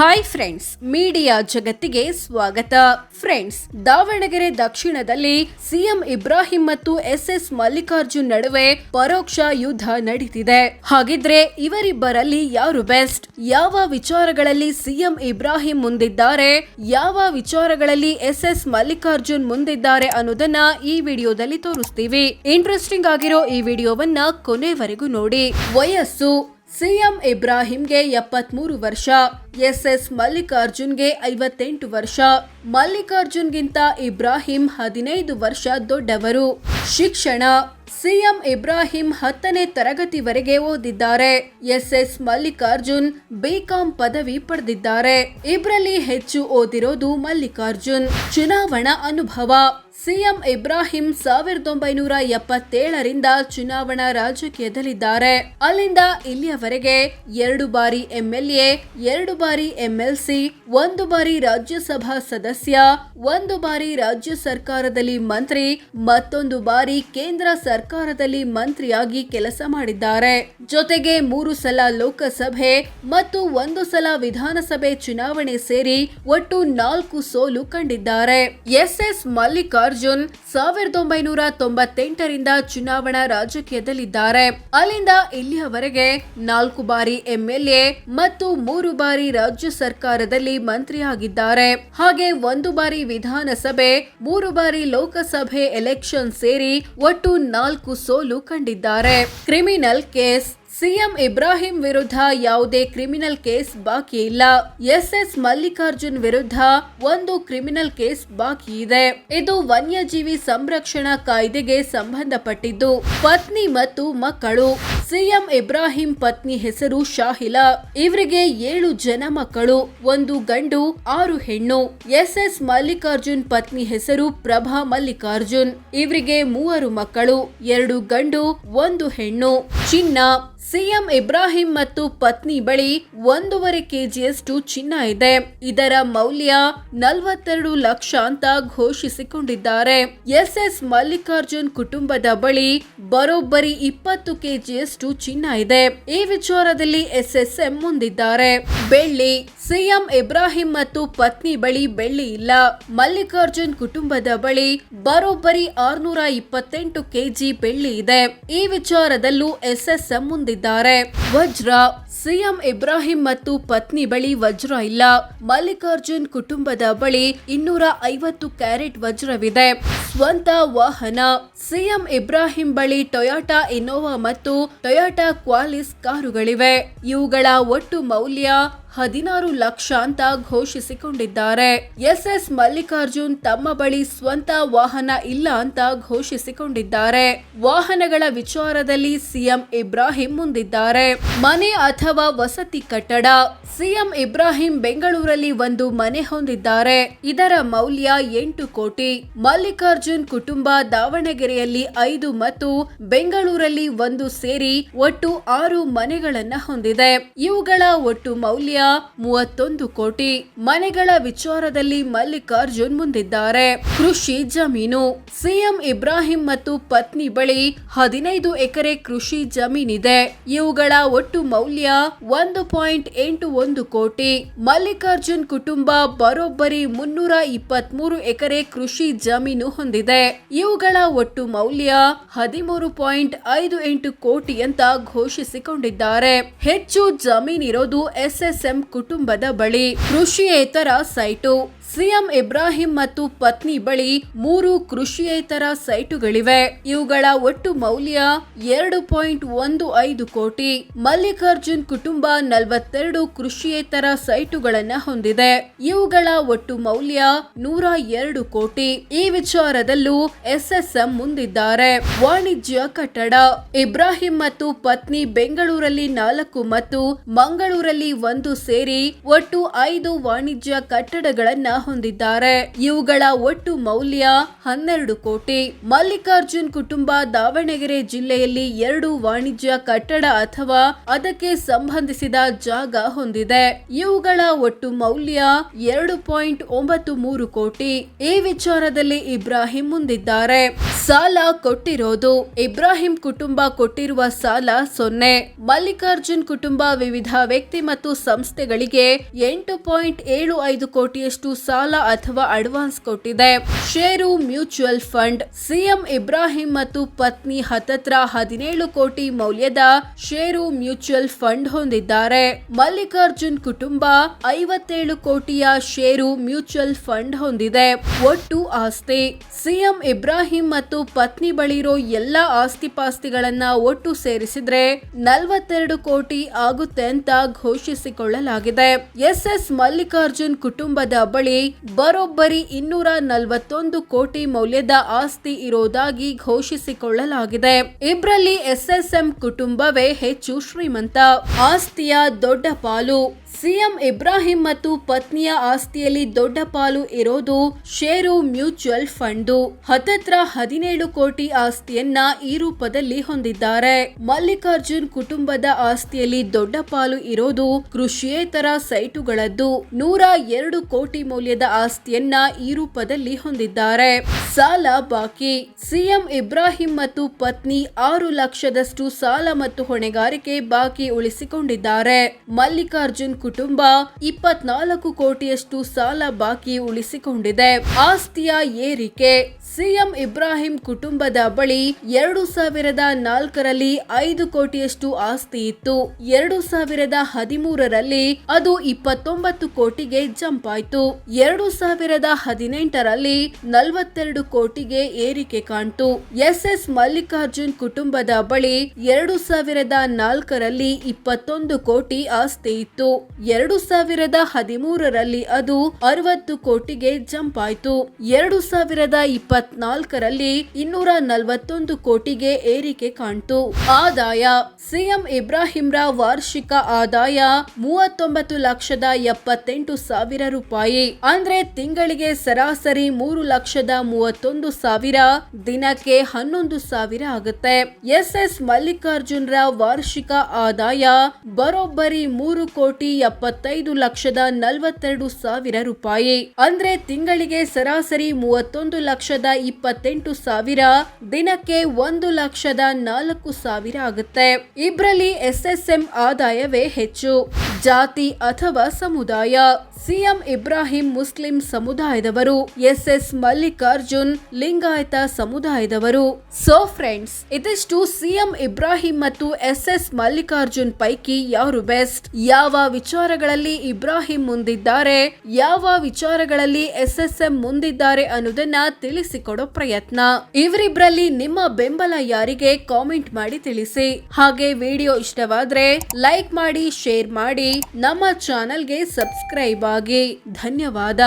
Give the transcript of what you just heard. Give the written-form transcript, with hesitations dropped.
Hi friends, media ಜಗತ್ತಿಗೆ ಸ್ವಾಗತ. Friends, Davanagere ದಕ್ಷಿಣದಲ್ಲಿ ಸಿಎಂ ಇಬ್ರಾಹಿಂ ಮತ್ತು ಎಸ್ ಮಲ್ಲಿಕಾರ್ಜುನ್ ನಡುವೆ ಪರೋಕ್ಷ ಯುದ್ಧ ನಡೀತಿದೆ. ಹಾಗಿದ್ರೆ ಇವರಿಬ್ಬರಲ್ಲಿ ಯಾರು ಬೆಸ್ಟ್? ಯಾವ ವಿಚಾರಗಳಲ್ಲಿ ಸಿಎಂ ಇಬ್ರಾಹಿಂ ಮುಂದಿದ್ದಾರೆ, ಯಾವ ವಿಚಾರಗಳಲ್ಲಿ ಎಸ್ ಮಲ್ಲಿಕಾರ್ಜುನ್ ಮುಂದಿದ್ದಾರೆ ಅನ್ನೋದನ್ನ ಈ ವಿಡಿಯೋದಲ್ಲಿ ತೋರಿಸ್ತೀವಿ. ಇಂಟ್ರೆಸ್ಟಿಂಗ್ ಆಗಿರೋ ಈ ವಿಡಿಯೋವನ್ನ ಕೊನೆವರೆಗೂ ನೋಡಿ. ವಯಸ್ಸು: ಸಿಎಂ ಇಬ್ರಾಹಿಂಗೆ 73 ವರ್ಷ, ಎಸ್ ಮಲ್ಲಿಕಾರ್ಜುನ್ಗೆ 58 ವರ್ಷ. ಮಲ್ಲಿಕಾರ್ಜುನ್ಗಿಂತ ಇಬ್ರಾಹಿಂ 15 ವರ್ಷ ದೊಡ್ಡವರು. ಶಿಕ್ಷಣ: ಸಿಎಂ ಇಬ್ರಾಹಿಂ 10ನೇ ತರಗತಿವರೆಗೆ ಓದಿದ್ದಾರೆ. ಎಸ್ ಮಲ್ಲಿಕಾರ್ಜುನ್ ಬಿಕಾಂ ಪದವಿ ಪಡೆದಿದ್ದಾರೆ. ಇಬ್ರಲ್ಲಿ ಹೆಚ್ಚು ಓದಿರೋದು ಮಲ್ಲಿಕಾರ್ಜುನ್. ಚುನಾವಣಾ ಅನುಭವ: ಸಿಎಂ ಇಬ್ರಾಹಿಂ 1977ರಿಂದ ಚುನಾವಣಾ ರಾಜಕೀಯದಲ್ಲಿದ್ದಾರೆ. ಅಲ್ಲಿಂದ ಇಲ್ಲಿಯವರೆಗೆ 2 ಬಾರಿ ಎಂಎಲ್ಎ, 2 ಬಾರಿ ಎಂಎಲ್ಸಿ, 1 ಬಾರಿ ರಾಜ್ಯಸಭಾ ಸದಸ್ಯ, 1 ಬಾರಿ ರಾಜ್ಯ ಸರ್ಕಾರದಲ್ಲಿ ಮಂತ್ರಿ, ಮತ್ತೊಂದು ಬಾರಿ ಕೇಂದ್ರ ಸರ್ಕಾರದಲ್ಲಿ ಮಂತ್ರಿಯಾಗಿ ಕೆಲಸ ಮಾಡಿದ್ದಾರೆ. ಜೊತೆಗೆ 3 ಸಲ ಲೋಕಸಭೆ ಮತ್ತು 1 ಸಲ ವಿಧಾನಸಭೆ ಚುನಾವಣೆ ಸೇರಿ ಒಟ್ಟು 4 ಸೋಲು ಕಂಡಿದ್ದಾರೆ. ಎಸ್ ಮಲ್ಲಿಕಾರ್ಜುನ್ 1998ರಿಂದ ಚುನಾವಣಾ ರಾಜಕೀಯದಲ್ಲಿದ್ದಾರೆ. ಅಲ್ಲಿಂದ ಇಲ್ಲಿಯವರೆಗೆ 4 ಬಾರಿ ಎಂಎಲ್ಎ ಮತ್ತು 3 ಬಾರಿ ರಾಜ್ಯ ಸರ್ಕಾರದಲ್ಲಿ ಮಂತ್ರಿಯಾಗಿದ್ದಾರೆ. ಹಾಗೆ 1 ಬಾರಿ ವಿಧಾನಸಭೆ, 3 ಬಾರಿ ಲೋಕಸಭೆ ಎಲೆಕ್ಷನ್ ಸೇರಿ ಒಟ್ಟು 4 ಸೋಲು ಕಂಡಿದ್ದಾರೆ. ಕ್ರಿಮಿನಲ್ ಕೇಸ್: ಸಿಎಂ ಇಬ್ರಾಹಿಂ ವಿರುದ್ಧ ಯಾವುದೇ ಕ್ರಿಮಿನಲ್ ಕೇಸ್ ಬಾಕಿ ಇಲ್ಲ. ಎಸ್ ಮಲ್ಲಿಕಾರ್ಜುನ್ ವಿರುದ್ಧ 1 ಕ್ರಿಮಿನಲ್ ಕೇಸ್ ಬಾಕಿ ಇದೆ. ಇದು ವನ್ಯಜೀವಿ ಸಂರಕ್ಷಣಾ ಕಾಯ್ದೆಗೆ ಸಂಬಂಧಪಟ್ಟಿದ್ದು. ಪತ್ನಿ ಮತ್ತು ಮಕ್ಕಳು: ಸಿಎಂ ಇಬ್ರಾಹಿಂ ಪತ್ನಿ ಹೆಸರು ಶಾಹಿಲಾ. ಇವರಿಗೆ 7 ಜನ ಮಕ್ಕಳು, 1 ಗಂಡು 6 ಹೆಣ್ಣು. ಎಸ್ ಮಲ್ಲಿಕಾರ್ಜುನ್ ಪತ್ನಿ ಹೆಸರು ಪ್ರಭಾ ಮಲ್ಲಿಕಾರ್ಜುನ್. ಇವರಿಗೆ 3 ಮಕ್ಕಳು, 2 ಗಂಡು 1 ಹೆಣ್ಣು. ಚಿನ್ನ: ಸಿಎಂ ಇಬ್ರಾಹಿಂ ಮತ್ತು ಪತ್ನಿ ಬಳಿ 1.5 ಕೆಜಿಯಷ್ಟು ಚಿನ್ನ ಇದೆ. ಇದರ ಮೌಲ್ಯ 42 ಲಕ್ಷ ಅಂತ ಘೋಷಿಸಿಕೊಂಡಿದ್ದಾರೆ. ಎಸ್ ಮಲ್ಲಿಕಾರ್ಜುನ್ ಕುಟುಂಬದ ಬಳಿ ಬರೋಬ್ಬರಿ 20 ಕೆಜಿಯಷ್ಟು ಚಿನ್ನ ಇದೆ. ಈ ವಿಚಾರದಲ್ಲಿ ಎಸ್ಎಸ್ಎಂ ಮುಂದಿದ್ದಾರೆ. ಬೆಳ್ಳಿ: ಸಿಎಂ ಇಬ್ರಾಹಿಂ ಮತ್ತು ಪತ್ನಿ ಬಳಿ ಬೆಳ್ಳಿ ಇಲ್ಲ. ಮಲ್ಲಿಕಾರ್ಜುನ್ ಕುಟುಂಬದ ಬಳಿ ಬರೋಬ್ಬರಿ 628 ಕೆಜಿ ಬೆಳ್ಳಿ ಇದೆ. ಈ ವಿಚಾರದಲ್ಲೂ ಎಸ್ಎಸ್ಎಂ ಮುಂದಿದ್ದಾರೆ. ವಜ್ರ: ಸಿಎಂ ಇಬ್ರಾಹಿಂ ಮತ್ತು ಪತ್ನಿ ಬಳಿ ವಜ್ರ ಇಲ್ಲ. ಮಲ್ಲಿಕಾರ್ಜುನ್ ಕುಟುಂಬದ ಬಳಿ 250 ಕ್ಯಾರೆಟ್ ವಜ್ರವಿದೆ. ಸ್ವಂತ ವಾಹನ: ಸಿಎಂ ಇಬ್ರಾಹಿಂ ಬಳಿ ಟೊಯೋಟಾ ಇನೋವಾ ಮತ್ತು ಟೊಯೋಟಾ ಕ್ವಾಲಿಸ್ ಕಾರುಗಳಿವೆ. ಇವುಗಳ ಒಟ್ಟು ಮೌಲ್ಯ 16 ಲಕ್ಷ ಅಂತ ಘೋಷಿಸಿಕೊಂಡಿದ್ದಾರೆ. ಎಸ್ ಮಲ್ಲಿಕಾರ್ಜುನ್ ತಮ್ಮ ಬಳಿ ಸ್ವಂತ ವಾಹನ ಇಲ್ಲ ಅಂತ ಘೋಷಿಸಿಕೊಂಡಿದ್ದಾರೆ. ವಾಹನಗಳ ವಿಚಾರದಲ್ಲಿ ಸಿಎಂ ಇಬ್ರಾಹಿಂ ಮುಂದಿದ್ದಾರೆ. ಮನೆ ಅಥವಾ ವಸತಿ ಕಟ್ಟಡ: ಸಿಎಂ ಇಬ್ರಾಹಿಂ ಬೆಂಗಳೂರಲ್ಲಿ ಒಂದು ಮನೆ ಹೊಂದಿದ್ದಾರೆ. ಇದರ ಮೌಲ್ಯ 8 ಕೋಟಿ. ಮಲ್ಲಿಕಾರ್ಜುನ್ ಕುಟುಂಬ ದಾವಣಗೆರೆಯಲ್ಲಿ 5 ಮತ್ತು ಬೆಂಗಳೂರಲ್ಲಿ 1 ಸೇರಿ ಒಟ್ಟು 6 ಮನೆಗಳನ್ನ ಹೊಂದಿದೆ. ಇವುಗಳ ಒಟ್ಟು ಮೌಲ್ಯ 31 ಕೋಟಿ. ಮನೆಗಳ ವಿಚಾರದಲ್ಲಿ ಮಲ್ಲಿಕಾರ್ಜುನ್ ಮುಂದಿದ್ದಾರೆ. ಕೃಷಿ ಜಮೀನು: ಸಿಎಂ ಇಬ್ರಾಹಿಂ ಮತ್ತು ಪತ್ನಿ ಬಳಿ 15 ಎಕರೆ ಕೃಷಿ ಜಮೀನಿದೆ. ಇವುಗಳ ಒಟ್ಟು ಮೌಲ್ಯ 1.81 ಕೋಟಿ. ಮಲ್ಲಿಕಾರ್ಜುನ್ ಕುಟುಂಬ ಬರೋಬ್ಬರಿ 323 ಎಕರೆ ಕೃಷಿ ಜಮೀನು ಹೊಂದಿದೆ. ಇವುಗಳ ಒಟ್ಟು ಮೌಲ್ಯ 13.58 ಕೋಟಿ ಅಂತ ಘೋಷಿಸಿಕೊಂಡಿದ್ದಾರೆ. ಹೆಚ್ಚು ಜಮೀನಿರೋದು ಎಸ್ಎಸ್ಎಂ ಕುಟುಂಬದ ಬಳಿ. ಕೃಷಿಯೇತರ ಸೈಟು: ಸಿಎಂ ಇಬ್ರಾಹಿಂ ಮತ್ತು ಪತ್ನಿ ಬಳಿ 3 ಕೃಷಿಯೇತರ ಸೈಟುಗಳಿವೆ. ಇವುಗಳ ಒಟ್ಟು ಮೌಲ್ಯ 2.15 ಕೋಟಿ. ಮಲ್ಲಿಕಾರ್ಜುನ್ ಕುಟುಂಬ 42 ಕೃಷಿಯೇತರ ಸೈಟುಗಳನ್ನ ಹೊಂದಿದೆ. ಇವುಗಳ ಒಟ್ಟು ಮೌಲ್ಯ 102 ಕೋಟಿ. ಈ ವಿಚಾರದಲ್ಲೂ ಎಸ್ಎಸ್ಎಂ ಮುಂದಿದ್ದಾರೆ. ವಾಣಿಜ್ಯ ಕಟ್ಟಡ: ಇಬ್ರಾಹಿಂ ಮತ್ತು ಪತ್ನಿ ಬೆಂಗಳೂರಲ್ಲಿ 4 ಮತ್ತು ಮಂಗಳೂರಲ್ಲಿ 1 ಸೇರಿ ಒಟ್ಟು 5 ವಾಣಿಜ್ಯ ಕಟ್ಟಡಗಳನ್ನ ಹೊಂದಿದ್ದಾರೆ. ಇವುಗಳ ಒಟ್ಟು ಮೌಲ್ಯ 12 ಕೋಟಿ. ಮಲ್ಲಿಕಾರ್ಜುನ್ ಕುಟುಂಬ ದಾವಣಗೆರೆ ಜಿಲ್ಲೆಯಲ್ಲಿ 2 ವಾಣಿಜ್ಯ ಕಟ್ಟಡ ಅಥವಾ ಅದಕ್ಕೆ ಸಂಬಂಧಿಸಿದ ಜಾಗ ಹೊಂದಿದೆ. ಇವುಗಳ ಒಟ್ಟು ಮೌಲ್ಯ 2.93 ಕೋಟಿ. ಈ ವಿಚಾರದಲ್ಲಿ ಇಬ್ರಾಹಿಂ ಮುಂದಿದ್ದಾರೆ. ಸಾಲ ಕೊಟ್ಟಿರೋದು: ಇಬ್ರಾಹಿಂ ಕುಟುಂಬ ಕೊಟ್ಟಿರುವ ಸಾಲ 0. ಮಲ್ಲಿಕಾರ್ಜುನ್ ಕುಟುಂಬ ವಿವಿಧ ವ್ಯಕ್ತಿ ಮತ್ತು ಸಂಸ್ಥೆಗಳಿಗೆ 8.75 ಕೋಟಿಯಷ್ಟು ಸಾಲ ಅಥವಾ ಅಡ್ವಾನ್ಸ್ ಕೊಟ್ಟಿದೆ. ಷೇರು ಮ್ಯೂಚುವಲ್ ಫಂಡ್: ಸಿಎಂ ಇಬ್ರಾಹಿಂ ಮತ್ತು ಪತ್ನಿ ಹತ್ತತ್ರ 17 ಕೋಟಿ ಮೌಲ್ಯದ ಷೇರು ಮ್ಯೂಚುವಲ್ ಫಂಡ್ ಹೊಂದಿದ್ದಾರೆ. ಮಲ್ಲಿಕಾರ್ಜುನ್ ಕುಟುಂಬ 57 ಕೋಟಿಯ ಷೇರು ಮ್ಯೂಚುವಲ್ ಫಂಡ್ ಹೊಂದಿದೆ. ಒಟ್ಟು ಆಸ್ತಿ: ಸಿಎಂ ಇಬ್ರಾಹಿಂ ಮತ್ತು ಪತ್ನಿ ಬಳಿರೋ ಎಲ್ಲಾ ಆಸ್ತಿಪಾಸ್ತಿಗಳನ್ನ ಒಟ್ಟು ಸೇರಿಸಿದ್ರೆ 42 ಕೋಟಿ ಆಗುತ್ತೆ ಅಂತ ಘೋಷಿಸಿಕೊಳ್ಳಲಾಗಿದೆ. ಎಸ್ ಮಲ್ಲಿಕಾರ್ಜುನ್ ಕುಟುಂಬದ ಬಳಿ ಬರೋಬ್ಬರಿ 241 ಕೋಟಿ ಮೌಲ್ಯದ ಆಸ್ತಿ ಇರೋದಾಗಿ ಘೋಷಿಸಿಕೊಳ್ಳಲಾಗಿದೆ. ಇಬ್ರಲ್ಲಿ ಎಸ್ಎಸ್ಎಂ ಕುಟುಂಬವೇ ಹೆಚ್ಚು ಶ್ರೀಮಂತ. ಆಸ್ತಿಯ ದೊಡ್ಡ ಪಾಲು: ಸಿಎಂ ಇಬ್ರಾಹಿಂ ಮತ್ತು ಪತ್ನಿಯ ಆಸ್ತಿಯಲ್ಲಿ ದೊಡ್ಡ ಪಾಲು ಇರೋದು ಷೇರು ಮ್ಯೂಚುವಲ್ ಫಂಡ್. ಹತ್ತತ್ರ 17 ಕೋಟಿ ಆಸ್ತಿಯನ್ನ ಈ ರೂಪದಲ್ಲಿ ಹೊಂದಿದ್ದಾರೆ. ಮಲ್ಲಿಕಾರ್ಜುನ್ ಕುಟುಂಬದ ಆಸ್ತಿಯಲ್ಲಿ ದೊಡ್ಡ ಪಾಲು ಇರೋದು ಕೃಷಿಯೇತರ ಸೈಟುಗಳದ್ದು 102 ಕೋಟಿ ಮೌಲ್ಯದ ಆಸ್ತಿಯನ್ನ ಈ ರೂಪದಲ್ಲಿ ಹೊಂದಿದ್ದಾರೆ. ಸಾಲ ಬಾಕಿ: ಸಿಎಂ ಇಬ್ರಾಹಿಂ ಮತ್ತು ಪತ್ನಿ 6 ಲಕ್ಷದಷ್ಟು ಸಾಲ ಮತ್ತು ಹೊಣೆಗಾರಿಕೆ ಬಾಕಿ ಉಳಿಸಿಕೊಂಡಿದ್ದಾರೆ. ಮಲ್ಲಿಕಾರ್ಜುನ್ ಕುಟುಂಬ 24 ಕೋಟಿಯಷ್ಟು ಸಾಲ ಬಾಕಿ ಉಳಿಸಿಕೊಂಡಿದೆ. ಆಸ್ತಿಯ ಏರಿಕೆ: ಸಿಎಂ ಇಬ್ರಾಹಿಂ ಕುಟುಂಬದ ಬಳಿ 2004ರಲ್ಲಿ 5 ಕೋಟಿಯಷ್ಟು ಆಸ್ತಿ ಇತ್ತು. 2013ರಲ್ಲಿ ಅದು 29 ಕೋಟಿಗೆ ಜಂಪ್ ಆಯ್ತು. 2018ರಲ್ಲಿ 42 ಕೋಟಿಗೆ ಏರಿಕೆ ಕಾಣ್ತು. ಎಸ್ ಮಲ್ಲಿಕಾರ್ಜುನ್ ಕುಟುಂಬದ ಬಳಿ 2004ರಲ್ಲಿ 21 ಕೋಟಿ ಆಸ್ತಿ ಇತ್ತು. 2013ರಲ್ಲಿ ಅದು 60 ಕೋಟಿಗೆ ಜಂಪ್ ಆಯ್ತು. 2024ರಲ್ಲಿ 241 ಕೋಟಿಗೆ ಏರಿಕೆ ಕಾಣ್ತು. ಆದಾಯ: ಸಿಎಂ ಇಬ್ರಾಹಿಂರ ವಾರ್ಷಿಕ ಆದಾಯ 39,78,000 ರೂಪಾಯಿ. ಅಂದ್ರೆ ತಿಂಗಳಿಗೆ ಸರಾಸರಿ 3,31,000, ದಿನಕ್ಕೆ 11,000 ಆಗುತ್ತೆ. ಎಸ್ ಮಲ್ಲಿಕಾರ್ಜುನ್ರ ವಾರ್ಷಿಕ ಆದಾಯ ಬರೋಬ್ಬರಿ 3,75,42,000 ರೂಪಾಯಿ. ಅಂದ್ರೆ ತಿಂಗಳಿಗೆ ಸರಾಸರಿ 31,28,000, ದಿನಕ್ಕೆ 1,04,000 ಆಗುತ್ತೆ. ಇಬ್ರಲ್ಲಿ ಎಸ್ಎಸ್ಎಂ ಆದಾಯವೇ ಹೆಚ್ಚು. ಜಾತಿ ಅಥವಾ ಸಮುದಾಯ: ಸಿಎಂ ಇಬ್ರಾಹಿಂ ಮುಸ್ಲಿಂ ಸಮುದಾಯದವರು, ಎಸ್ ಮಲ್ಲಿಕಾರ್ಜುನ್ ಲಿಂಗಾಯತ ಸಮುದಾಯದವರು. ಸೊ ಫ್ರೆಂಡ್ಸ್, ಇದಿಷ್ಟು ಸಿಎಂ ಇಬ್ರಾಹಿಂ ಮತ್ತು ಎಸ್ ಮಲ್ಲಿಕಾರ್ಜುನ್ ಪೈಕಿ ಯಾರು ಬೆಸ್ಟ್, ಯಾವ ವಿಚಾರಗಳಲ್ಲಿ ಇಬ್ರಾಹಿಂ ಮುಂದಿದ್ದಾರೆ, ಯಾವ ವಿಚಾರಗಳಲ್ಲಿ ಎಸ್ಎಸ್ಎಂ ಮುಂದಿದ್ದಾರೆ ಅನ್ನೋದನ್ನ ತಿಳಿಸಿಕೊಡೋ ಪ್ರಯತ್ನ. ಇವರಿಬ್ರಲ್ಲಿ ನಿಮ್ಮ ಬೆಂಬಲ ಯಾರಿಗೆ ಕಾಮೆಂಟ್ ಮಾಡಿ ತಿಳಿಸಿ. ಹಾಗೆ ವಿಡಿಯೋ ಇಷ್ಟವಾದ್ರೆ ಲೈಕ್ ಮಾಡಿ, ಶೇರ್ ಮಾಡಿ, ನಮ್ಮ ಚಾನೆಲ್ಗೆ ಸಬ್ಸ್ಕ್ರೈಬ್ ಆಗಿ. ಧನ್ಯವಾದ.